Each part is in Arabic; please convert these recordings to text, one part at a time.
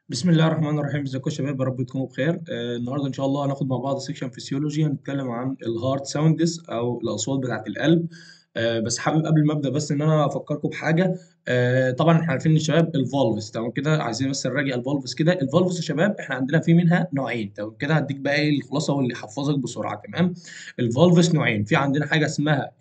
بسم الله الرحمن الرحيم، ازيكم يا شباب؟ يا رب تكونوا بخير. النهارده ان شاء الله هناخد مع بعض سيكشن فيسيولوجي، هنتكلم عن الهارت ساوندز او الاصوات بتاعه القلب. بس حابب قبل ما ابدا بس ان انا افكركم بحاجه. طبعا احنا عارفين الشباب الفالفز، تمام كده؟ عايزين بس نراجع الفالفز كده. الفالفز يا شباب احنا عندنا في منها نوعين، تمام كده؟ هديك بقى ايه الخلاصه واللي يحفظك بسرعه، تمام؟ الفالفز نوعين، في عندنا حاجه اسمها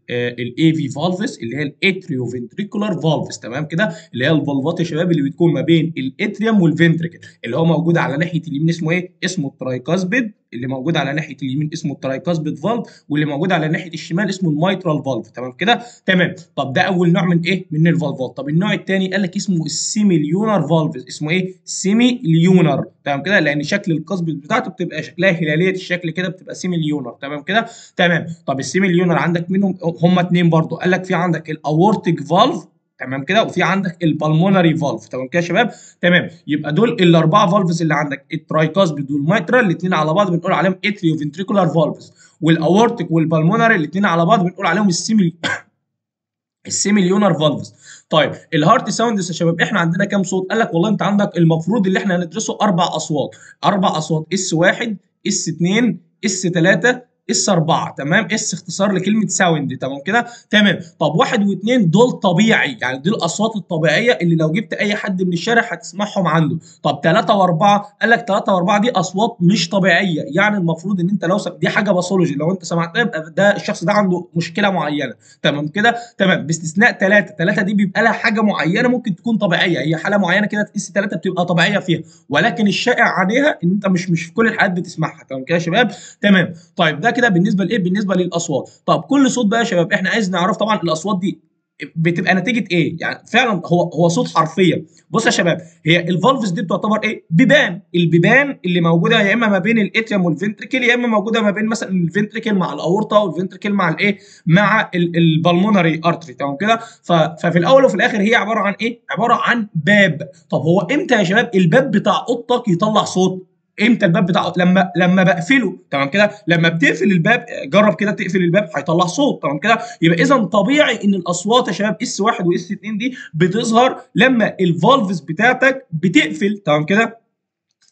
الاي في فالفز اللي هي الاتريو فنتريكولار فالفز، تمام كده؟ اللي هي الفالفات يا شباب اللي بتكون ما بين الاتريوم والفنتريكل، اللي هو موجود على ناحيه اليمين اسمه ايه؟ اسمه الترايكاسبيد. اللي موجود على ناحيه اليمين اسمه الترايكاسبيد فالف، واللي موجود على ناحيه الشمال اسمه الميترال فالف، تمام كده؟ تمام. طب ده اول نوع من ايه؟ من الفالفات. طب النوع الثاني قال لك اسمه السيمي ليونر فالف. اسمه ايه؟ سيمي ليونر، تمام كده؟ لان شكل القصبة بتاعته بتبقى شكلها هلاليه الشكل كده، بتبقى سيمي ليونر، تمام كده؟ تمام. طب السيمي ليونر عندك منهم هم اتنين برضو، قال لك في عندك الاورتيك فالف، تمام كده؟ وفي عندك البلمونري فالف، تمام كده يا شباب؟ تمام. يبقى دول الاربعه فالفز اللي عندك، الترايكاسبيد والميترال الاثنين على بعض بنقول عليهم اتريو فنتريكولار فالفز، والاورتيك والبلمونري الاثنين على بعض بنقول عليهم السيميليونر فالفز. طيب الهارت ساوندز يا شباب احنا عندنا كام صوت؟ قال لك والله انت عندك المفروض اللي احنا هندرسه اربع اصوات. اربع اصوات: اس 1، اس 2، اس 3، اس 4، تمام؟ اس اختصار لكلمه ساوند، تمام كده؟ تمام. طب واحد واثنين دول طبيعي، يعني دي الاصوات الطبيعيه اللي لو جبت اي حد من الشارع هتسمعهم عنده. طب ثلاثه واربعه، قال لك ثلاثه واربعه دي اصوات مش طبيعيه، يعني المفروض ان انت لو دي حاجه باثولوجي، لو انت سمعتها يبقى ده الشخص ده عنده مشكله معينه، تمام كده؟ تمام. باستثناء ثلاثه، ثلاثه دي بيبقى لها حاجه معينه ممكن تكون طبيعيه، هي حاله معينه كده تقيس ثلاثه بتبقى طبيعيه فيها، ولكن الشائع عليها ان انت مش في كل الحالات بتسمعها، تمام كده يا شباب؟ تمام. طيب ده كده بالنسبه لايه؟ بالنسبه للاصوات. طب كل صوت بقى يا شباب احنا عايز نعرف طبعا الاصوات دي بتبقى نتيجه ايه؟ يعني فعلا هو صوت حرفيا. بص يا شباب، هي الفالفز دي بتعتبر ايه؟ بيبان. البيبان اللي موجوده يا اما ما بين الاتريوم والفنتريكل، يا اما موجوده ما بين مثلا الفنتريكل مع الاورطه، والفنتريكل مع الايه؟ مع البلمونري ارتري، تمام كده؟ ففي الاول وفي الاخر هي عباره عن ايه؟ عباره عن باب. طب هو امتى يا شباب الباب بتاع اوضتك يطلع صوت؟ امتى الباب بتاع لما بقفله، تمام كده؟ لما بتقفل الباب، جرب كده تقفل الباب هيطلع صوت، تمام كده؟ يبقى اذا طبيعي ان الاصوات يا شباب اس 1 واس 2 دي بتظهر لما الفالفز بتاعتك بتقفل، تمام كده؟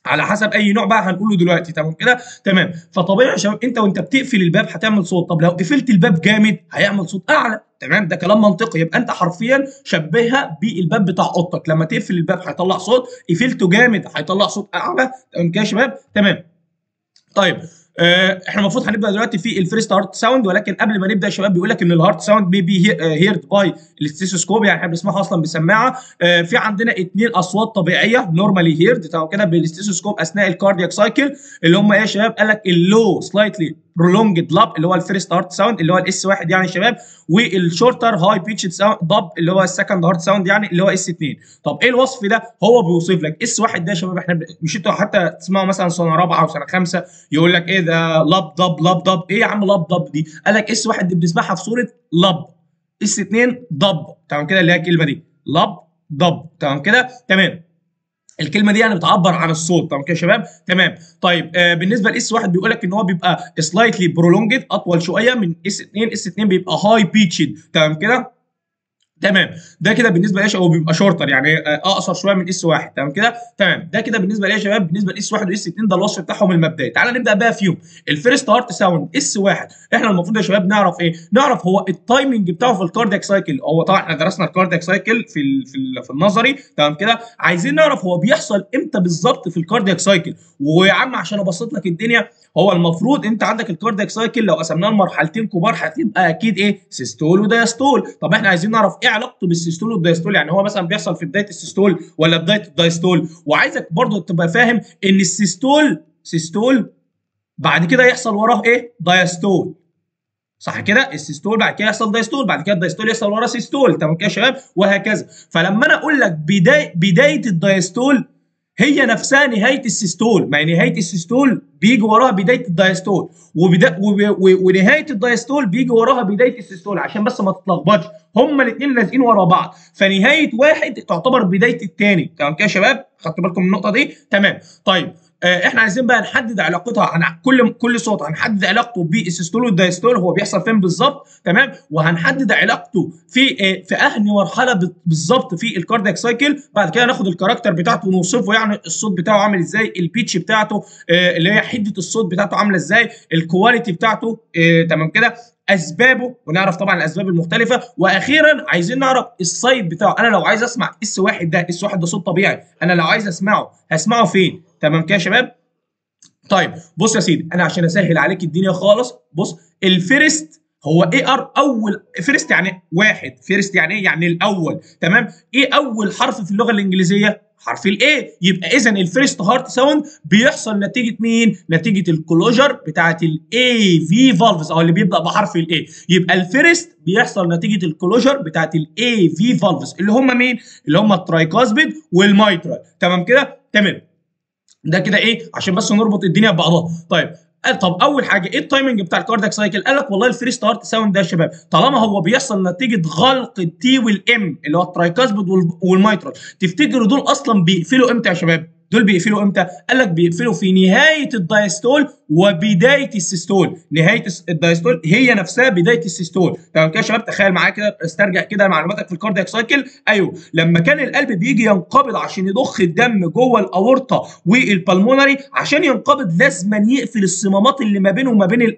على حسب اي نوع بقى هنقوله دلوقتي، تمام كده؟ تمام. فطبيعي يا شباب انت وانت بتقفل الباب هتعمل صوت، طب لو قفلت الباب جامد هيعمل صوت اعلى، تمام؟ ده كلام منطقي. يبقى انت حرفيا شبهها بالباب بتاع اوضتك، لما تقفل الباب هيطلع صوت، قفلته جامد هيطلع صوت اعلى، تمام كده يا شباب؟ تمام. طيب احنا المفروض هنبدا دلوقتي في الفيرست هارت ساوند، ولكن قبل ما نبدا يا شباب بيقول لك ان الهارت ساوند بي هيرد باي الاستيثوسكوب، يعني احنا بنسمعها اصلا بسماعه. في عندنا اثنين اصوات طبيعيه نورمالي هيرد، تمام كده؟ بالاستيثوسكوب اثناء الكاردياك سايكل، اللي هم ايه يا شباب؟ قال لك اللو سلايتلي برولونجد لاب اللي هو الفيرست هارت ساوند اللي هو الاس 1 يعني يا شباب، والشورتر هاي بيتش ساوند دب اللي هو السكند هارت ساوند يعني اللي هو اس 2. طب ايه الوصف ده؟ هو بيوصف لك اس 1 ده يا شباب، احنا مش انتوا حتى تسمعوا مثلا سنه رابعه وسنه خمسه يقول لك ايه ده؟ لب ضب لب ضب. ايه يا عم لب ضب دي؟ قال لك اس 1 دي بنسمعها في صوره لب، اس 2 ضب، تمام كده؟ اللي هي الكلمه دي لب ضب، تمام كده؟ تمام. الكلمه دي يعني بتعبر عن الصوت، تمام كده يا شباب؟ تمام. طيب بالنسبه لاس 1 بيقول لك ان هو بيبقى سلايتلي برولونجد، اطول شويه من اس 2. اس 2 بيبقى هاي بيتشد، تمام كده؟ تمام. ده كده بالنسبه ليش هو بيبقى شورتر، يعني اقصر شويه من اس 1، تمام كده؟ تمام. ده كده بالنسبه ليه يا شباب؟ بالنسبه لاس 1 واس 2 ده الوصف بتاعهم المبدئي. تعال نبدا بقى فيهم. الفيرست هارت ساوند اس 1، احنا المفروض يا شباب نعرف ايه؟ نعرف هو التايمنج بتاعه في الكاردياك سايكل. هو طبعا احنا درسنا الكاردياك سايكل في النظري، تمام كده؟ عايزين نعرف هو بيحصل امتى بالظبط في الكاردياك سايكل. ويا عم عشان ابسط لك الدنيا، هو المفروض انت عندك الكاردياك سايكل لو قسمناه لمرحلتين كبار هتبقى اكيد ايه؟ سيستول ودايستول. طب احنا عايزين نعرف ايه علاقته بالسيستول والدايستول، يعني هو مثلا بيحصل في بدايه السيستول ولا بدايه الدايستول؟ وعايزك برضو تبقى فاهم ان السيستول سيستول بعد كده يحصل وراه ايه؟ دايستول، صح كده؟ السيستول بعد كده يحصل دايستول، بعد كده الدايستول يحصل وراه سيستول، تمام كده يا شباب؟ وهكذا. فلما انا اقول لك بدايه الدايستول هي نفسها نهايه السيستول، ما هي نهايه السيستول بيجي وراها بدايه الدايستول، ونهايه الدايستول بيجي وراها بدايه السيستول، عشان بس ما تتلخبطش، هما الاثنين لازقين ورا بعض، فنهايه واحد تعتبر بدايه الثاني، تمام كده يا شباب؟ خدتوا بالكم من النقطه دي؟ تمام. طيب احنا عايزين بقى نحدد علاقتها، كل صوت هنحدد علاقته بالسيستول والدايستول هو بيحصل فين بالظبط، تمام، وهنحدد علاقته في انهي مرحله بالظبط في الكاردياك سايكل. بعد كده ناخد الكاركتر بتاعته ونوصفه، يعني الصوت بتاعه عامل ازاي، البيتش بتاعته اللي هي حده الصوت بتاعته عامله ازاي، الكواليتي بتاعته، تمام كده، اسبابه، ونعرف طبعا الاسباب المختلفه. واخيرا عايزين نعرف السايد بتاعه. انا لو عايز اسمع اس واحد ده، اس واحد ده صوت طبيعي، انا لو عايز اسمعه هسمعه فين؟ تمام كده يا شباب. طيب بص يا سيدي، انا عشان اسهل عليك الدنيا خالص، بص الفيرست هو ايه اول فيرست يعني واحد، فيرست يعني ايه؟ يعني الاول، تمام. ايه اول حرف في اللغه الانجليزيه؟ حرف الاي. يبقى اذا الفيرست هارت ساوند بيحصل نتيجه مين؟ نتيجه الكلوجر بتاعت الاي في فالفز، او اللي بيبدا بحرف الاي. يبقى الفيرست بيحصل نتيجه الكلوجر بتاعت الاي في فالفز، اللي هم مين؟ اللي هم الترايكاسبيد والمايترال، تمام كده؟ تمام. ده كده ايه؟ عشان بس نربط الدنيا ببعضها. طيب طب اول حاجه ايه التايمنج بتاع الكاردياك سايكل؟ قال لك والله الفيرست هارت ساوند ده يا شباب طالما هو بيحصل نتيجه غلق التي والام اللي هو الترايكاسبيد والمايترال، تفتكروا دول اصلا بيقفلوا امتى يا شباب؟ دول بيقفلوا امتى؟ قال لك بيقفلوا في نهايه الدايستول وبدايه السيستول. نهايه الدايستول هي نفسها بدايه السيستول، تمام كده يا شباب؟ تخيل معايا كده، استرجع كده معلوماتك في الكاردياك سايكل. ايوه، لما كان القلب بيجي ينقبض عشان يضخ الدم جوه الاورطه والبلمونري، عشان ينقبض لازم يقفل الصمامات اللي ما بينه وما بين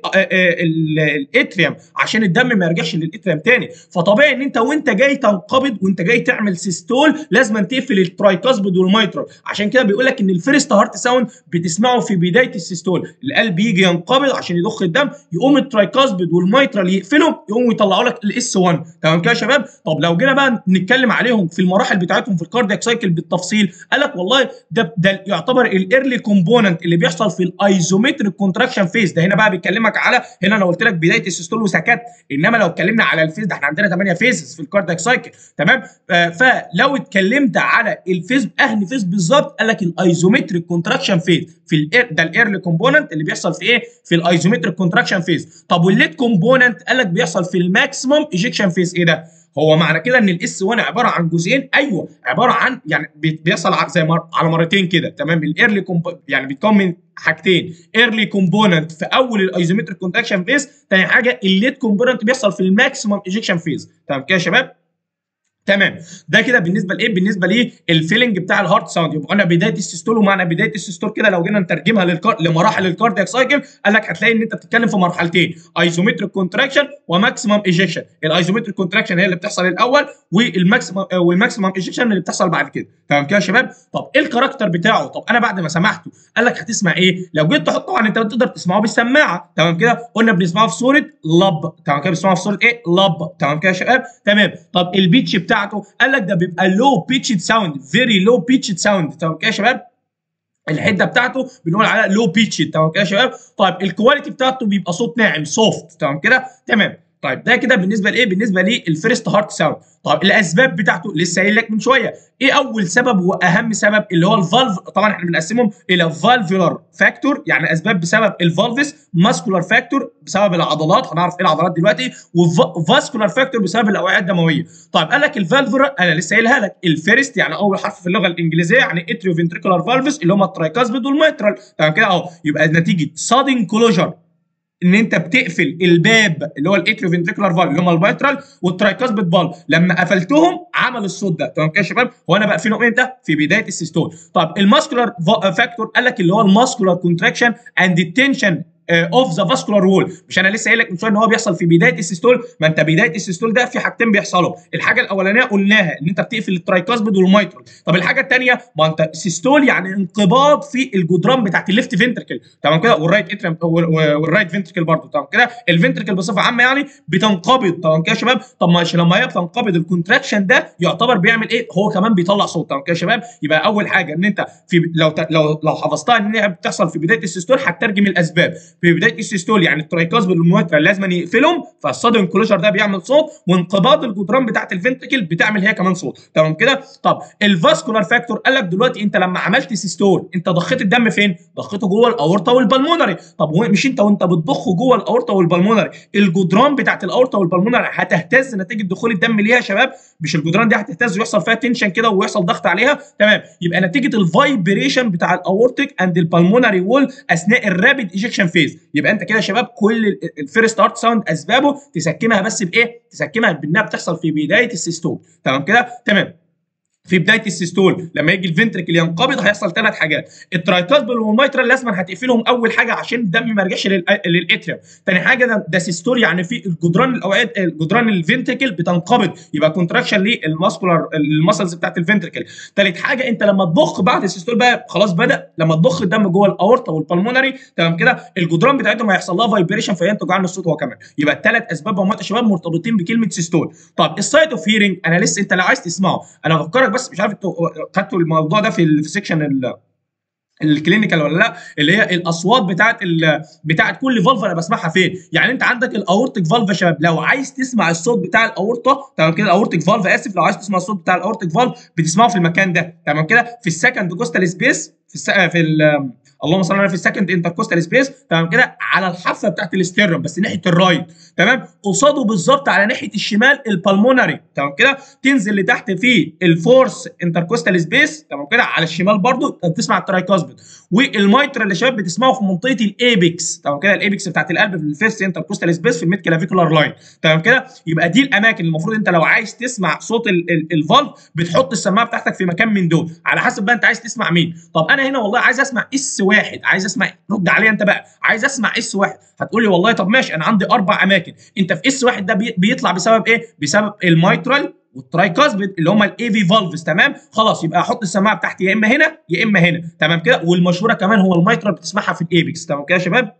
الاتريوم عشان الدم ما يرجعش للاتريوم تاني. فطبيعي ان انت وانت جاي تنقبض وانت جاي تعمل سيستول لازم تقفل الترايكاسبيد والمايترال. عشان كده بيقول لك ان الفيرست هارت ساوند بتسمعه في بدايه السيستول، القلب يجي ينقبض عشان يضخ الدم، يقوم الترايكاسبيد والمايترال يقفلهم، يقوموا يطلعوا لك الاس 1، تمام كده يا شباب؟ طب لو جينا بقى نتكلم عليهم في المراحل بتاعتهم في الكاردياك سايكل بالتفصيل، قال لك والله ده يعتبر الايرلي كومبوننت اللي بيحصل في الايزومتريك كونتراكشن فيز. ده هنا بقى بيكلمك على، هنا انا قلت لك بدايه السيستول وسكت، انما لو اتكلمنا على الفيز ده احنا عندنا 8 فيزز في الكاردياك سايكل، تمام. فلو اتكلمت على الفيز اهني فيز بالظبط، قال لك الايزومتريك كونتراكشن فيز في ده الايرلي كومبوننت اللي بيحصل في ايه؟ في الايزومتريك كونتراكشن فيز. طب والليت كومبوننت قال لك بيحصل في الماكسيمم ايجكشن فيز. ايه ده؟ هو معنى كده ان الاس 1 عباره عن جزئين؟ ايوه، عباره عن يعني بيحصل زي على مرتين كده، تمام. الايرلي يعني بيتكون من حاجتين، ايرلي كومبوننت في اول الايزومتريك كونتراكشن فيز، ثاني حاجه الليت كومبوننت بيحصل في الماكسيمم ايجكشن فيز، تمام كده يا شباب؟ تمام. ده كده بالنسبه لايه؟ بالنسبه للفيلنج بتاع الهارت ساوند. يبقى قلنا بدايه السيستول، ومعنى بدايه السيستول كده لو جينا نترجمها لمراحل الكاردياك سايكل، قال لك هتلاقي ان انت بتتكلم في مرحلتين، ايزومتريك كونتراكشن وماكسيمم ايجكشن. الايزومتريك كونتراكشن هي اللي بتحصل الاول، والماكسيمم ايجكشن اللي بتحصل بعد كده، تمام كده يا شباب؟ طب ايه الكاركتر بتاعه؟ طب انا بعد ما سمعته قال لك هتسمع ايه؟ لو جيت تحط، طبعا انت تقدر تسمعه بالسماعه، تمام كده؟ قلنا بنسمعه في صوره لب، تمام كده؟ بنسمعه في صوره ايه؟ لب، تمام كده يا شباب؟ تمام. طب البيتش بتاعته قال لك ده بيبقى لو بيتشد ساوند، فيري لو بيتشد ساوند، تمام كده يا شباب؟ الحده بتاعته بنقول عليها لو بيتشد، تمام كده يا شباب؟ طيب الكواليتي بتاعته بيبقى صوت ناعم، سوفت، تمام كده؟ تمام. طيب ده كده بالنسبه لايه؟ بالنسبه للفيرست هارت ساوند. طب الاسباب بتاعته لسه قايل لك من شويه. ايه اول سبب واهم سبب؟ اللي هو الفالف. طبعا احنا بنقسمهم الى فالفولار فاكتور، يعني اسباب بسبب الفالفس، ماسكولار فاكتور بسبب العضلات، هنعرف ايه العضلات دلوقتي، وفاسكولار فاكتور بسبب الاوعيه الدمويه. طيب قال لك الفالفولار، انا لسه قايلها لك، الفيرست يعني اول حرف في اللغه الانجليزيه يعني اتريو فنتريكولار فالفس اللي هم الترايكاسبيد والميترال، تمام كده اهو. يبقى نتيجه سادن كلوجر، ان انت بتقفل الباب اللي هو الاتريو فنتريكولار فالف اللي هم الميترال والترايكاسبيد فالف، لما قفلتهم عمل الصوت ده، تمام كده يا شباب؟ هو انا بقفلهم امتى؟ في بدايه السيستول. طب الماسكولار فاكتور قال لك اللي هو الماسكولار كونتراكشن اند التنشن اوف ذا فاسكولار وول. مش انا لسه قايل لك من شويه ان هو بيحصل في بدايه السيستول؟ ما انت بدايه السيستول ده في حاجتين بيحصلوا، الحاجه الاولانيه قلناها ان انت بتقفل الترايكاسبيد والميترال. طب الحاجه الثانيه، ما انت السيستول يعني انقباض في الجدران بتاعت الليفت فنتركل، تمام كده؟ والرايت اتريم والرايت فنتركل برضه، تمام كده؟ الفنتركل بصفه عامه يعني بتنقبض، تمام كده يا شباب؟ طب ماشي، لما هي بتنقبض الكونتراكشن ده يعتبر بيعمل ايه؟ هو كمان بيطلع صوت، تمام كده يا شباب؟ يبقى اول حاجه ان انت في لو حفظتها ان هي بتحصل في بدايه السيستول هتترجم الاسباب. في بدايه السيستول يعني الترايكاسبيد والميترال لازم يقفلهم، فالسادن كلوجر ده بيعمل صوت، وانقباض الجدران بتاعت الفنتركل بتعمل هي كمان صوت. تمام كده؟ طب الفاسكولار فاكتور قال لك دلوقتي انت لما عملت سيستول انت ضخيت الدم فين؟ ضخيته جوه الاورطه والبلمونري. طب مش انت وانت بتضخه جوه الاورطه والبلمونري الجدران بتاعت الاورطه والبلمونري هتهتز نتيجه دخول الدم ليها يا شباب؟ مش الجدران دي هتهتز ويحصل فيها تنشن كده ويحصل ضغط عليها؟ تمام. يبقى نتيجه الفايبريشن بتاع الاورتيك اند البلمونري وول اثناء الرابيد ايجكشن فيز. يبقى انت كده يا شباب كل الفيرست هارت ساوند اسبابه تسكمها بس بايه؟ تسكمها بانها بتحصل في بدايه السيستول. تمام كده؟ تمام. في بدايه السيستول لما يجي الفنتركل ينقبض هيحصل ثلاث حاجات. الترايكاسبل والميترال لازم هتقفلهم اول حاجه عشان الدم ما يرجعش للاتريوم. ثاني حاجه ده سيستول يعني في الجدران الاوعيه الجدران الفنتركل بتنقبض يبقى كونتراكشن للماسكولار المسلز بتاعت الفنتركل. ثالث حاجه انت لما تضخ بعد السيستول بقى خلاص بدا لما تضخ الدم جوه الاورطه والبلمونري تمام كده الجدران بتاعتهم هيحصل لها فايبريشن فينتج عنه الصوت هو كمان. يبقى الثلاث اسباب هم يا شباب مرتبطين بكلمه سيستول. طب السايت اوف هيرنج انا لسه انت لو عايز تسمعه انا بفكرك بس مش عارف انتوا خدتوا الموضوع ده في سيكشن الكلينيكال ولا لا اللي هي الاصوات بتاعت كل فالف انا بسمعها فين. يعني انت عندك الاورتيك فالف يا شباب لو عايز تسمع الصوت بتاع الاورطه تمام كده الاورتيك فالف اسف لو عايز تسمع الصوت بتاع الاورتيك فالف بتسمعه في المكان ده تمام كده في السكند كوستال سبيس اللهم صل على في السكند انتركوستال سبيس تمام كده على الحافه بتاعت الاستيرنم بس ناحيه الرايت تمام قصاده بالظبط على ناحيه الشمال البلمونري تمام كده تنزل لتحت في الفورس انتركوستال سبيس تمام كده على الشمال برضو بتسمع الترايكاسبيد والميترال اللي شباب بتسمعه في منطقه الايبكس تمام كده الايبكس بتاعت القلب في الفيرست انتركوستال سبيس في الميد كلافيكولار لاين تمام كده. يبقى دي الاماكن المفروض انت لو عايز تسمع صوت الفالف بتحط السماعه بتاعتك في مكان من دول على حسب بقى انت عايز تسمع مين. طب انا هنا والله عايز اسمع اس واحد عايز اسمع رد عليا انت بقى عايز اسمع اس واحد هتقول لي والله طب ماشي انا عندي اربع اماكن انت في اس واحد ده بيطلع بسبب ايه؟ بسبب الميترال والترايكاسبيد اللي هم الاي في فالفز تمام خلاص يبقى احط السماعه بتاعتي يا اما هنا يا اما هنا تمام كده والمشهوره كمان هو الميترال بتسمعها في الايبكس تمام كده يا شباب.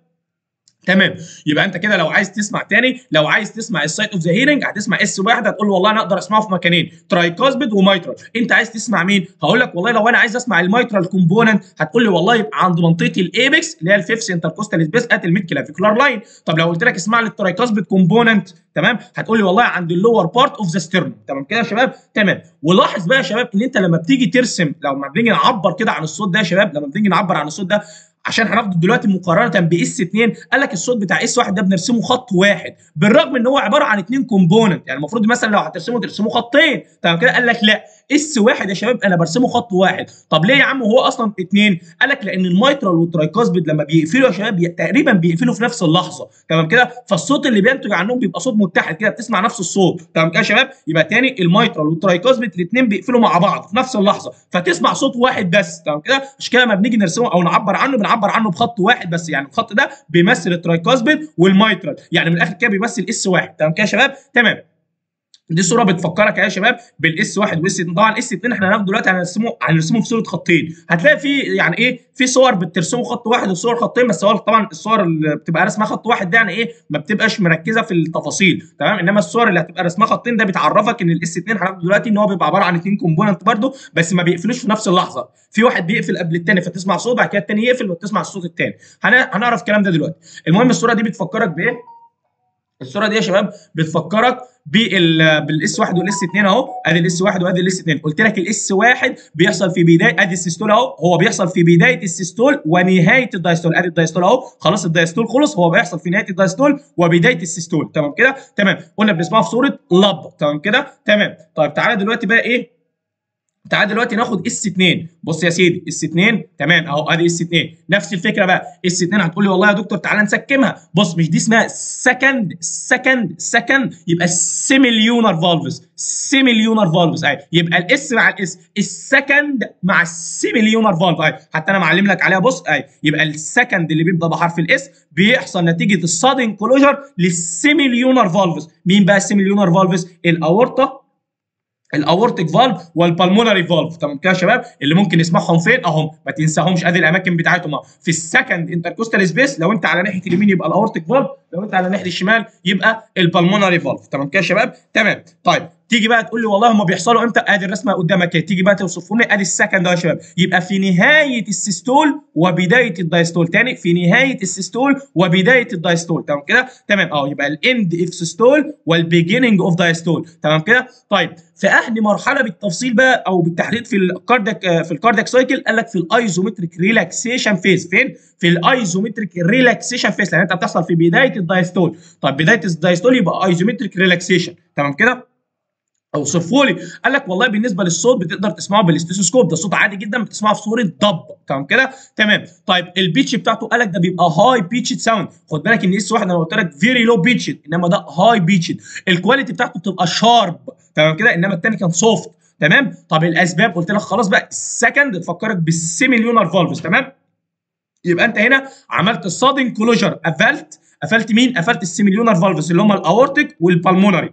تمام. يبقى انت كده لو عايز تسمع تاني لو عايز تسمع السايت اوف ذا هيرنج هتسمع اس واحد هتقول له والله انا اقدر اسمعه في مكانين ترايكاسبيد وميترال. انت عايز تسمع مين؟ هقول لك والله لو انا عايز اسمع الميترال كومبوننت هتقول لي والله يبقى عند منطقه الايبكس اللي هي الفيفث انتركوستال سبيس ات الميد كلافيكولار لاين. طب لو قلت لك اسمع لي الترايكاسبيد كومبوننت تمام هتقول لي والله عند اللور بارت اوف ذا ستيرنم تمام كده يا شباب. تمام. ولاحظ بقى يا شباب ان انت لما بتيجي ترسم لما بنيجي نعبر كده عن الصوت ده يا شباب لما بنيجي نعبر عن الصوت ده عشان هناخده دلوقتي مقارنه باس 2 قال لك الصوت بتاع اس 1 ده بنرسمه خط واحد بالرغم ان هو عباره عن اثنين كومبوننت يعني المفروض مثلا لو ترسمه خطين تمام كده قال لك لا اس واحد يا شباب انا برسمه خط واحد. طب ليه يا عم هو اصلا اثنين؟ قال لك لان الميترال والترايكاسبيد لما بيقفلوا يا شباب تقريبا بيقفلوا في نفس اللحظه تمام كده فالصوت اللي بينتج عنهم بيبقى صوت متحد كده بتسمع نفس الصوت تمام كده يا شباب. يبقى تاني الميترال والترايكاسبيد الاثنين بيقفلوا مع بعض في نفس اللحظه فتسمع صوت واحد بس تمام كده. عشان كده لما بنيجي نرسمه او نعبر عنه بخط واحد بس يعني الخط ده بيمثل الترايكاسبيد والميترال يعني من الاخر كده بيمثل اس واحد تمام كده يا شباب. تمام. دي صوره بتفكرك يا شباب بالاس 1 والاس 2 طبعا الاس 2 احنا هناخده دلوقتي هنرسمه في صوره خطين هتلاقي في يعني ايه في صور بترسمه خط واحد وصور خطين بس هو طبعا الصور اللي بتبقى رسمها خط واحد ده يعني ايه ما بتبقاش مركزه في التفاصيل تمام انما الصور اللي هتبقى رسمها خطين ده بتعرفك ان الاس 2 هناخده دلوقتي ان هو بيبقى عباره عن اثنين كومبوننت برده بس ما بيقفلوش في نفس اللحظه في واحد بيقفل قبل الثاني فتسمع صوت بعد كده الثاني يقفل وتسمع الصوت الثاني هنعرف الكلام ده دلوقتي. المهم الصوره دي بتفكرك بايه؟ الصوره دي يا شباب بتفكرك بالاس 1 والاس 2 اهو ادي الاس 1 وادي الاس 2 قلت لك الاس 1 بيحصل في بدايه ادي السيستول اهو هو بيحصل في بدايه السيستول ونهايه الدايستول ادي الدايستول اهو خلاص الدايستول خلص هو بيحصل في نهايه الدايستول وبدايه السيستول تمام كده. تمام. قلنا بنسمعها في صوره لب تمام كده. تمام. طيب تعالى دلوقتي بقى ايه تعال دلوقتي ناخد اس 2 بص يا سيدي اس 2 تمام اهو ادي اس 2 نفس الفكره بقى اس 2 هتقول لي والله يا دكتور تعالى نسكمها بص مش دي اسمها سكند يبقى سيميليونر فالفز اهي يبقى الاس مع الاس السكند مع السيميليونر فالف اهي حتى انا معلم لك عليها بص اهي يبقى السكند اللي بيبدا بحرف الاس بيحصل نتيجه السادن كلوجر للسيميليونر فالفز. مين بقى السيميليونر فالفز؟ الاورتيك فالف والبلمونري فالف تمام كده يا شباب اللي ممكن نسمعهم فين اهم ما تنساهمش ادي الاماكن بتاعتهم في السكند انتركوستال سبيس لو انت على ناحيه اليمين يبقى الاورتيك فالف لو انت على ناحيه الشمال يبقى البلمونري فالف تمام كده يا شباب. تمام. طيب تيجي بقى تقول لي والله هم بيحصلوا امتى؟ ادي الرسمه قدامك اهي، تيجي بقى توصفهم لي. ادي السكند يا شباب، يبقى في نهايه السيستول وبدايه الدايستول. تاني، في نهايه السيستول وبدايه الدايستول. تمام كده؟ تمام. يبقى الاند اوف سيستول والبيجيننج اوف دايستول. تمام كده؟ طيب في اهني مرحله بالتفصيل بقى او بالتحديد في الكاردياك سايكل، قال لك في الايزومتريك ريلاكسيشن فيز. فين؟ في الايزومتريك ريلاكسيشن فيز، لان انت بتحصل في بدايه الدايستول. طيب بدايه الدايستول يبقى ايزومتريك ريلاكسيشن. تمام كده؟ اوصفه لي. قال لك والله بالنسبه للصوت بتقدر تسمعه بالاستيثوسكوب، ده صوت عادي جدا بتسمعه في صوره ضب. تمام كده؟ تمام. طيب البيتش بتاعته قال لك ده بيبقى هاي بيتشد ساوند. خد بالك ان اس واحد انا قلت لك فيري لو بيتشد، انما ده هاي بيتشد. الكواليتي بتاعته بتبقى شارب. تمام كده؟ انما الثاني كان سوفت. تمام. طب الاسباب قلت لك خلاص بقى. السكند تفكرك بالسيميليونر فالفز. تمام. يبقى انت هنا عملت الصادن كلوجر، قفلت مين؟ قفلت السيميليونر فالفز اللي هم الاورتيك والبالمونري.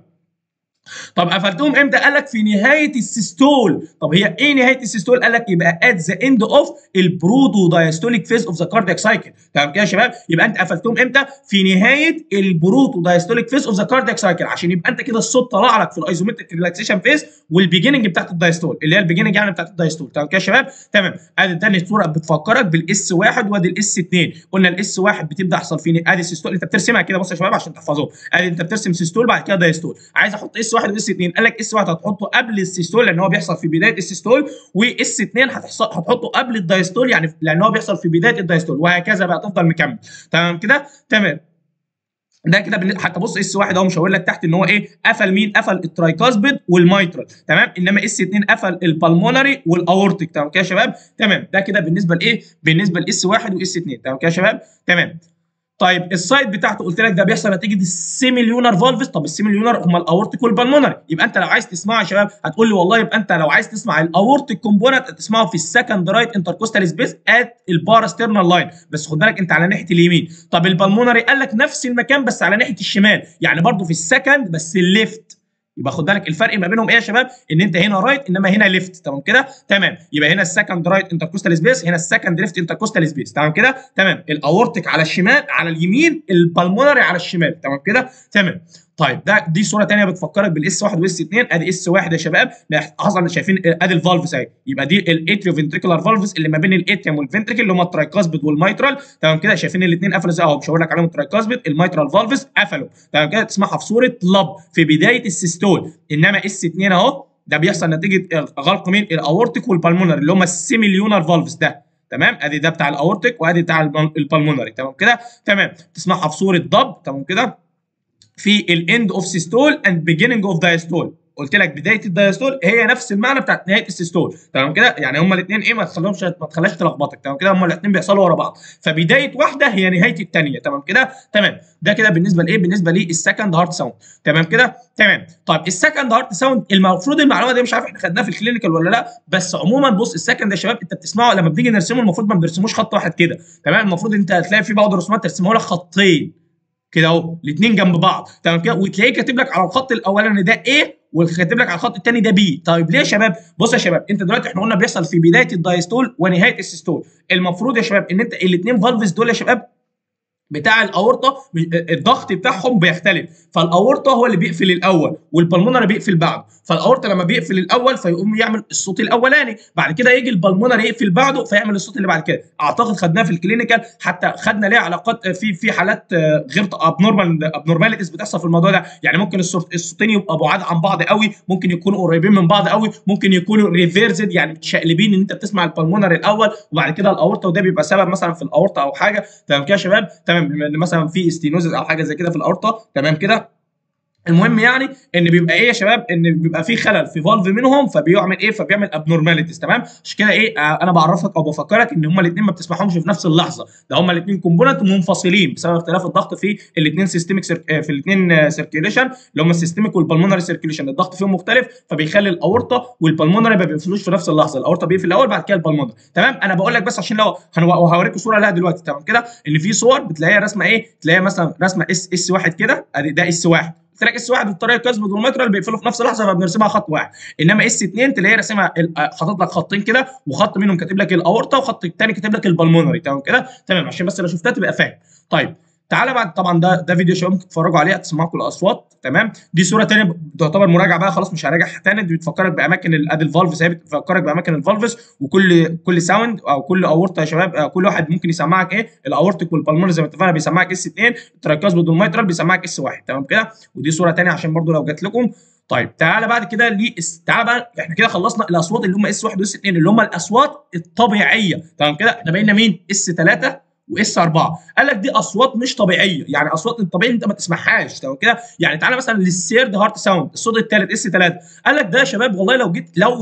طب قفلتهم امتى؟ قال لك في نهايه السيستول. طب هي ايه نهايه السيستول؟ قال لك يبقى ات ذا اند اوف البروتو دايستوليك فيز اوف ذا كاردياك سايكل. تمام كده يا شباب؟ يبقى انت قفلتهم امتى؟ في نهايه البروتو دايستوليك فيز اوف ذا كاردياك سايكل، عشان يبقى انت كده الصوت طلع لك في الايزومتريك ريلاكسيشن فيز والبيجيننج بتاعت الدايستول، اللي هي البيجيننج يعني بتاعت الدايستول. تمام كده يا شباب؟ تمام. ادي تاني صوره بتفكرك بالاس واحد وادي الاس 2. قلنا الاس واحد بتبدا يحصل فيه ادي سيستول، انت بترسمها كده بص يا شباب عشان تحفظوه. ادي انت بترسم سيستول بعد كده دايستول. عايز احط اس واحد واس 2، قال لك اس واحد هتحطه قبل السيستول لان هو بيحصل في بدايه السيستول، واس 2 هتحطه قبل الدايستول يعني لان هو بيحصل في بدايه الدايستول، وهكذا بقى تفضل مكمل. تمام كده؟ تمام. ده كده حتى بص اس واحد اهو مشاور لك تحت ان هو ايه؟ قفل مين؟ قفل الترايكاسبيد والمايترال. تمام. انما اس 2 قفل البالمونري والاورتيك. تمام كده يا شباب؟ تمام. ده كده بالنسبه لايه؟ بالنسبه لاس واحد واس 2. تمام كده يا شباب؟ تمام. طيب السايد بتاعته قلت لك ده بيحصل نتيجه السيميليونر فالفز. طب السيميليونر هم الاورتيك والبالمونري. يبقى انت لو عايز تسمعه يا شباب هتقول لي والله يبقى انت لو عايز تسمع الاورتيك كومبوننت تسمعه في السكند رايت انتركوستال سبيس ات الباراسترنال لاين، بس خد بالك انت على ناحيه اليمين. طب البالمونري قال لك نفس المكان بس على ناحيه الشمال، يعني برضه في السكند بس الليفت. يبقى خد بالك الفرق ما بينهم ايه يا شباب؟ ان انت هنا رايت انما هنا ليفت. تمام كده؟ تمام. يبقى هنا السكند رايت انتركوستال سبيس، هنا السكند ليفت انتركوستال سبيس. تمام كده؟ تمام. الاورتيك على الشمال على اليمين، البالمونري على الشمال. تمام كده؟ تمام. طيب دي صوره ثانيه بتفكرك بالاس 1 واس 2. ادي اس 1 يا شباب اصلا شايفين ادي الفالفز اهي، يبقى دي الاتريو فنتريكولار فالفز اللي ما بين الاتريوم والفنتريكل اللي هم الترايكاسبيد والمايترال. تمام كده؟ شايفين الاثنين قفلوا زي اهو مشاور لك عليهم الترايكاسبيد المايترال فالفز قفلوا. تمام كده؟ تسمعها في صوره لب في بدايه السيستول. انما اس 2 اهو ده بيحصل نتيجه غلق مين؟ الاورتيك والبالمونري اللي هم السيميليونر فالفز ده. تمام. ادي ده بتاع الاورتيك وادي بتاع البالمونري. تمام كده؟ تمام. تسمعها في صوره ضب. تمام كده؟ في الاند اوف سيستول اند بيجيننج اوف دايستول. قلت لك بدايه الدايستول هي نفس المعنى بتاعت نهايه السيستول. تمام كده؟ يعني هما الاثنين ايه؟ ما تخليهاش تلخبطك. تمام كده؟ هما الاثنين بيحصلوا ورا بعض، فبدايه واحده هي نهايه الثانيه. تمام كده؟ تمام. ده كده بالنسبه لايه؟ بالنسبه للسكند هارت ساوند. تمام كده؟ تمام. طيب السكند هارت ساوند المفروض المعلومه دي مش عارف احنا خدناها في الكلينيكال ولا لا، بس عموما بص السكند يا شباب انت بتسمعه لما بنيجي نرسمه المفروض ما بنرسموش خط واحد كده. تمام. المفروض انت هتلاقي في بعض الرسومات ترسمه لك خطين كده اهو الاثنين جنب بعض. تمام كده؟ وتلاقيه كاتب لك على الخط الاولاني ده ايه وكاتب لك على الخط الثاني ده بي. طيب ليه يا شباب؟ بص يا شباب انت دلوقتي احنا قلنا بيحصل في بدايه الدايستول ونهايه السيستول. المفروض يا شباب ان انت الاثنين فالفز دول يا شباب بتاع الاورطه الضغط بتاعهم بيختلف، فالاورطه هو اللي بيقفل الاول والبلمونري بيقفل بعده. فالاورطه لما بيقفل الاول فيقوم يعمل الصوت الاولاني، بعد كده يجي البلمونري يقفل بعده فيعمل الصوت اللي بعد كده. اعتقد خدناه في الكلينيكال، حتى خدنا ليه علاقات في حالات غير ابنورماليتيز بتحصل في الموضوع ده. يعني ممكن الصوتين يبقى بعاد عن بعض قوي، ممكن يكونوا قريبين من بعض قوي، ممكن يكونوا ريفيرسد يعني متشقلبين ان انت بتسمع البلمونري الاول وبعد كده الاورطه، وده بيبقى سبب مثلا في الاورطه او حاجه. تمام كده يا شباب؟ تمام. مثلا في استينوزز او حاجه زي كده في الاورطه. تمام كده؟ المهم يعني ان بيبقى ايه يا شباب؟ ان بيبقى في خلل في فالف منهم فبيعمل ايه؟ فبيعمل ابنورماليتيز. تمام؟ عشان كده ايه انا بعرفك او بفكرك ان هما الاثنين ما بتسمعهمش في نفس اللحظه، ده هما الاثنين كومبوننت منفصلين بسبب اختلاف الضغط في الاثنين سيستميك في الاثنين سيركيوليشن اللي هما السيستميك والبلمونري سيركيوليشن، الضغط فيهم مختلف فبيخلي الاورطه والبلمونري ما بيقفلوش في نفس اللحظه، الاورطه بيقفل الاول بعد كده البلمونري. تمام؟ انا بقول لك بس عشان لو هوريكم صوره لها دلوقتي. تمام كده؟ ان في صور بتلاقيها رسمه ايه؟ تلاقيها مثلا رسمه اس واحد كده، ادي ده اس واحد قلت لك اس واحد بالطريقه الكاسبيد والمايترال بيقفلوا في نفس اللحظه فبنرسمها خط واحد. انما اس 2 تلاقيه راسمها حاطط لك خطين كده وخط منهم كاتب لك الاورطه وخط الثاني كاتب لك البلمونري. تمام كده؟ تمام. عشان بس لو شفتها تبقى فاهم. طيب تعالى بعد طبعا ده فيديو شباب ممكن تتفرجوا عليه تسمعوا كل الاصوات. تمام، دي صوره ثانيه تعتبر مراجعه بقى، خلاص مش هراجعها ثاني. دي بتفكرك باماكن ادي الفالف زي بتفكرك باماكن الفالفز، وكل ساوند او كل اورطه يا شباب كل واحد ممكن يسمعك ايه. الاورتيك والبلمونري زي ما اتفقنا بيسمعك اس 2، التراكيوس والميترال بيسمعك اس 1. تمام كده، ودي صوره ثانيه عشان برضو لو جات لكم. طيب تعالى بعد كده تعالى بقى احنا كده خلصنا الاصوات اللي هم اس 1 واس 2 اللي هم الاصوات الطبيعيه. تمام كده، احنا بقينا مين؟ اس 3 واس 4. قال لك دي اصوات مش طبيعيه، يعني اصوات الطبيعي انت ما تسمعهاش. تمام كده، يعني تعالى مثلا للسيرد هارت ساوند، الصوت الثالث اس 3. قال لك ده يا شباب والله لو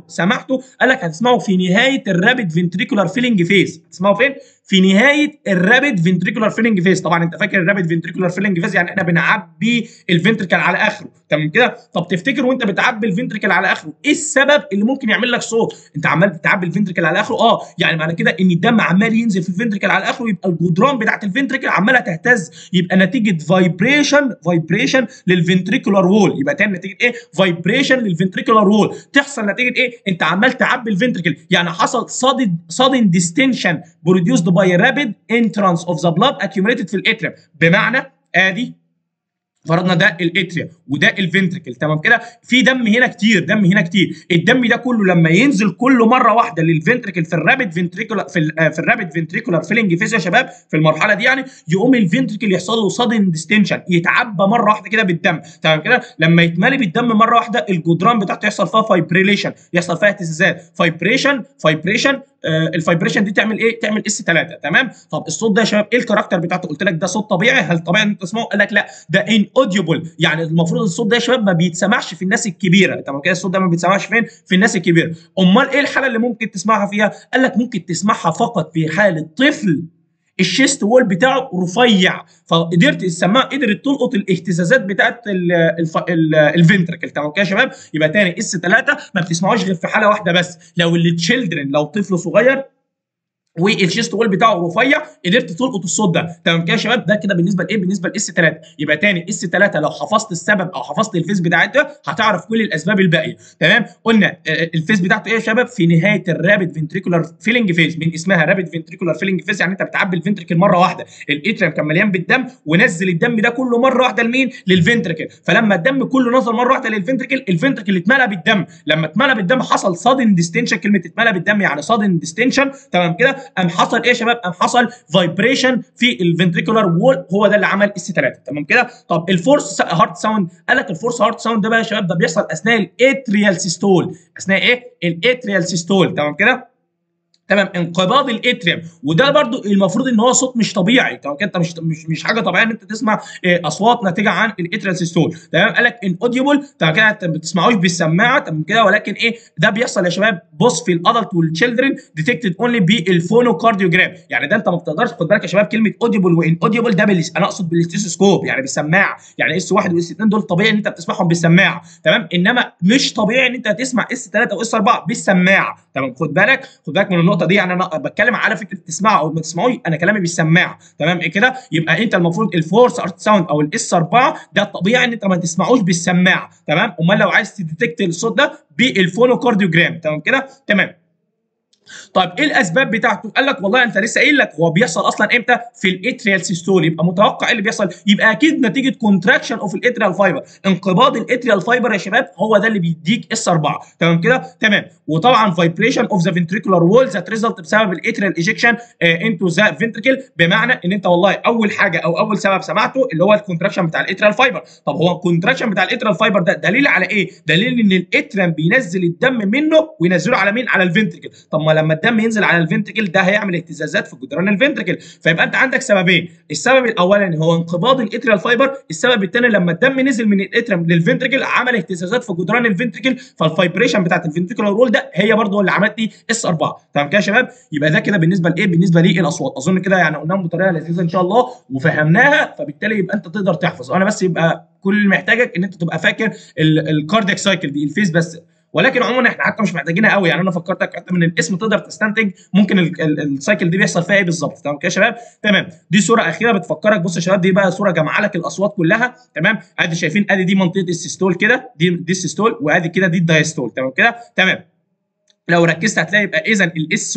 سمعته قال لك هتسمعه في نهايه الرابيد فنتريكولار فيلنج فيز. هتسمعه فين؟ في نهايه الرابيد فنتريكولار فيلنج فيز. طبعا انت فاكر الرابيد فنتريكولار فيلنج فيز يعني احنا بنعبي الفنتريكل على اخره. تمام كده، طب تفتكر وانت بتعبي الفنتريكل على اخره ايه السبب اللي ممكن يعمل لك صوت؟ انت عمال بتعبي الفنتريكل على اخره، يعني معنى كده ان الدم عمال ينزل في الفنتريكل على اخره، يبقى الجدران بتاعت الفنتريكل عماله تهتز، يبقى نتيجه فايبريشن للفنتريكولار وول. يبقى تاني نتيجه ايه؟ فايبريشن للفنتريكولار وول. تحصل نتيجه ايه؟ انت عمال تعبي الفنتريكل، يعني حصل sudden distension produced by rapid entrance of the blood accumulated في الاتريم. بمعنى ادي فرضنا ده الاتريا وده الفنتريكل. تمام كده، في دم هنا كتير، الدم ده كله لما ينزل كله مره واحده للفنتريكل في الرابيد فنتريكولار في الرابيد فنتريكولار فيلنج فيز يا شباب، في المرحله دي يعني يقوم الفنتريكل يحصل له صادن ديستنشن، يتعبى مره واحده كده بالدم. تمام كده، لما يتملي بالدم مره واحده الجدران بتاعته يحصل فيها فايبريليشن، يحصل فيها اهتزازات، فايبريشن الفايبريشن دي تعمل ايه؟ تعمل اس 3. تمام، طب الصوت ده يا شباب ايه الكاركتر بتاعته؟ قلت لك ده صوت طبيعي، هل طبيعي ان انت تسمعه؟ قال لك لا، ده ان اوديبل، يعني المفروض الصوت ده يا شباب ما بيتسمعش في الناس الكبيره. تمام كده، الصوت ده ما بيتسمعش فين؟ في الناس الكبيره. امال ايه الحاله اللي ممكن تسمعها فيها؟ قال لك ممكن تسمعها فقط في حاله طفل الشيست وول بتاعه رفيع، فقدرت السماعه قدرت تلقط الاهتزازات بتاعت الفنتركل. تمام كده يا شباب، يبقى تاني اس 3 ما بتسمعوش غير في حاله واحده بس، لو التشيلدرن، لو طفل صغير والشيست وول بتاعه رفيع قدرت تلقط الصوت ده. تمام كده يا شباب، ده كده بالنسبه لايه؟ بالنسبه لاس 3. يبقى تاني اس 3 لو حفظت السبب او حفظت الفيز بتاعتها هتعرف كل الاسباب الباقيه. تمام، قلنا الفيز بتاعته ايه يا شباب؟ في نهايه الرابيد فنتريكولار فيلنج فيز، من اسمها رابيد فنتريكولار فيلنج فيز يعني انت بتعبي الفنتريكل مره واحده، الاتريم كان مليان بالدم ونزل الدم ده كله مره واحده لمين؟ للفنتريكل، فلما الدم كله نزل مره واحده للفنتريكل الفنتريكل اتملى بالدم، لما اتملى بالدم حصل صادن ديستنشن، كلمه اتملى بالدم يعني صادن ديستنشن. تمام كده، قام حصل ايه يا شباب؟ قام حصل فايبريشن في الفنتريكولار وول، هو ده اللي عمل اس 3. تمام كده، طب الفورس هارت ساوند، قال لك الفورس هارت ساوند ده بقى يا شباب ده بيحصل اثناء الاتريال سيستول، اثناء ايه؟ الاتريال سيستول. تمام كده، تمام، انقباض الاتريوم، وده برضو المفروض ان هو صوت مش طبيعي. تمام كده، انت مش حاجه طبيعيه ان انت تسمع اصوات ناتجه عن الاتريال سيستول. تمام، قال لك ان اوديبل. تمام كده، انت ما بتسمعوش بالسماعه. تمام كده، ولكن ايه ده بيحصل يا شباب؟ بص في الادلت والتشيلدرن ديتكتد اونلي بالفونوكارديوجرام، يعني ده انت ما بتقدرش. خد بالك يا شباب كلمه اوديبل وان اوديبل ده انا اقصد بالاستيثوسكوب، يعني بالسماعه، يعني اس 1 واس 2 دول طبيعي ان انت بتسمعهم بالسماعه. تمام، انما مش طبيعي ان انت تسمع اس 3 واس 4 بالسماعه. تمام، خد بالك من النقطه دي، يعني انا بتكلم على فكره تسمعه او ما تسمعوش، انا كلامي بالسماعه. تمام إيه كده، يبقى انت المفروض الفورس ارت ساوند او الاس 4 ده الطبيعي ان انت ما تسمعوش بالسماعه. تمام، امال لو عايز تديتكت الصوت ده بالفونوكارديوجرام. تمام كده، تمام. طيب ايه الاسباب بتاعته؟ قال لك والله انت لسه قايل لك هو بيحصل اصلا امتى؟ في الاتريال سيستول، يبقى متوقع ايه اللي بيحصل؟ يبقى اكيد نتيجه كونتراكشن اوف الاتريال فايبر، انقباض الاتريال فايبر يا شباب، هو ده اللي بيديك اس 4. تمام كده، تمام، وطبعا فايبريشن اوف ذا فنتريكولار وول ذات ريزلت بسبب الاتريال ايجكشن انتو ذا فنتريكل، بمعنى ان انت والله اول حاجه او اول سبب سمعته اللي هو الكونتراكشن بتاع الاتريال فايبر. طب هو الكونتراكشن بتاع الاتريال فايبر ده دليل على ايه؟ دليل ان الاتريم بينزل الدم منه وينزله على مين؟ على الفنتريكل. طب ما لما الدم ينزل على الفنتريكل ده هيعمل اهتزازات في جدران الفنتريكل، فيبقى انت عندك سببين، السبب الاولاني هو انقباض الاتريال فايبر، السبب الثاني لما الدم نزل من الاتريم للفنتريكل عمل اهتزازات في جدران الفنتريكل، فالفايبريشن بتاعت الفنتريكولار رول ده هي برضه اللي عملت لي اس 4. تمام كده يا شباب، يبقى ده كده بالنسبه لايه؟ بالنسبه للاصوات. اظن كده يعني قلناهم بطريقه لذيذه ان شاء الله وفهمناها، فبالتالي يبقى انت تقدر تحفظ. انا بس يبقى كل اللي محتاجك ان انت تبقى فاكر الكاردياك سايكل دي الفيز بس، ولكن عموما احنا حتى مش محتاجينها قوي، يعني انا فكرتك حتى من الاسم تقدر تستنتج ممكن السايكل دي بيحصل فيها ايه بالظبط. تمام كده يا شباب، تمام. دي صوره اخيره بتفكرك، بص يا شباب دي بقى صوره جمع لك الاصوات كلها. تمام، ادي شايفين ادي دي منطقه السيستول كده، دي السيستول، وادي كده دي الدايستول. تمام كده، تمام. لو ركزت هتلاقي يبقى اذا الاس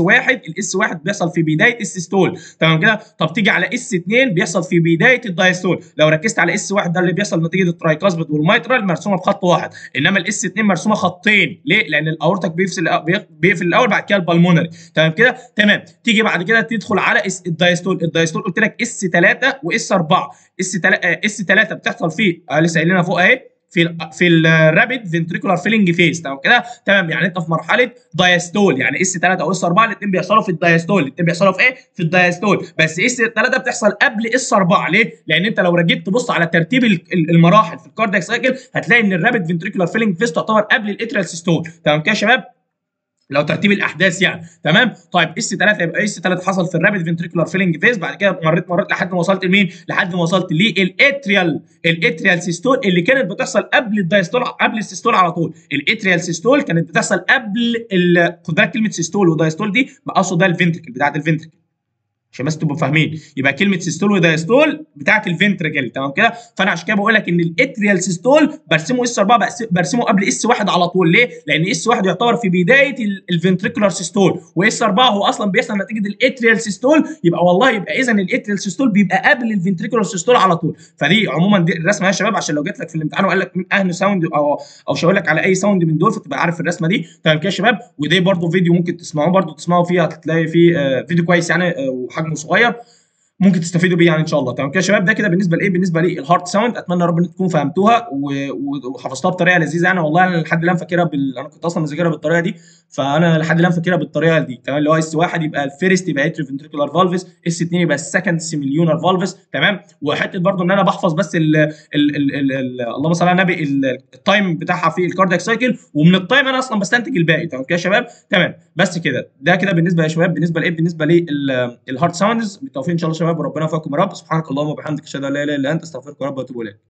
واحد بيحصل في بدايه السيستول، تمام كده. طب تيجي على اس 2 بيحصل في بدايه الدايستول. لو ركزت على اس واحد ده اللي بيحصل نتيجه الترايكاسبيد والميترال مرسومه بخط واحد، انما الاس 2 مرسومه خطين. ليه؟ لان الاورتك بيقفل الاول بعد كده البلمونري، تمام كده. تمام. تيجي بعد كده تدخل على الدايستول قلت لك اس 3 واس 4. اس 3 بتحصل فيه لسه قايلينها فوق اهي في الرابيد فنتريكولار فيلنج فيز، تمام كده. تمام. يعني انت في مرحله دايستول، يعني اس 3 او اس 4 الاثنين بيحصلوا في الدايستول، الاثنين بيحصلوا في ايه؟ في الدايستول. بس اس 3 بتحصل قبل اس 4. ليه؟ لان انت لو رجيت تبص على ترتيب المراحل في الكاردياك سايكل هتلاقي ان الرابيد فنتريكولار فيلنج فيز تعتبر قبل الاتريال سيستول، تمام كده يا شباب، لو ترتيب الاحداث يعني. تمام. طيب اس 3 يبقى اس 3 حصل في الرابيد فنتريكولار فيلنج فيز، بعد كده مريت لحد ما وصلت لمين؟ لحد ما وصلت الاتريال سيستول اللي كانت بتحصل قبل الدايستول، قبل السيستول على طول. الاتريال سيستول كانت بتحصل قبل خد بالك كلمه سيستول ودايستول دي اقصد ده الفنتركل بتاعت الفنتركل عشان بس تبقوا فاهمين. يبقى كلمه سيستول ودايستول بتاعت الفنتركل، تمام كده. فانا عشان كده بقول لك ان الاتريال سيستول برسمه اس 4 برسمه قبل اس 1 على طول. ليه؟ لان اس 1 يعتبر في بدايه الفنتريكولار سيستول، واس 4 هو اصلا بيحصل نتيجه الاتريال سيستول. يبقى والله يبقى اذا الاتريال سيستول بيبقى قبل الفنتريكولار سيستول على طول. فدي عموما دي الرسمه يا شباب عشان لو جت لك في الامتحان وقال لك من اهل ساوند او شاور لك على اي ساوند من دول فتبقى عارف الرسمه دي، تمام كده يا شباب. ودي برده فيديو ممكن تسمعوه فيها، هتلاقي فيه فيديو كويس يعني وحجمه صغير ممكن تستفيدوا بيه يعني ان شاء الله، تمام كده يا شباب. ده كده بالنسبه لايه؟ بالنسبه للهارت ساوند. اتمنى يا رب انكم تكونوا فهمتوها وحفظتوها بطريقه لذيذه يعني. والله انا لحد الان فاكرها انا كنت اصلا مذاكرها بالطريقه دي، فانا لحد الان فاكرها بالطريقه دي، تمام. اللي هو اس 1 يبقى الفيرست يبقى اتريو فنتريكولار فالفس، اس 2 يبقى السكند سيميليونر فالفس، تمام. وحته برده ان انا بحفظ بس اللهم صل على النبي التايم بتاعها في الكاردياك سايكل، ومن التايم انا اصلا بستنتج الباقي، تمام كده يا شباب. تمام. بس كده ده كده بالنسبه يا شباب بالنسبه لايه؟ بالنسبه للهارت ساوندز. بالتوفيق ان شاء الله يا شباب وربنا يوفقكم يا رب. سبحانك اللهم وبحمدك اشهد ان لا اله الا انت استغفرك يا رب واتوب اليك.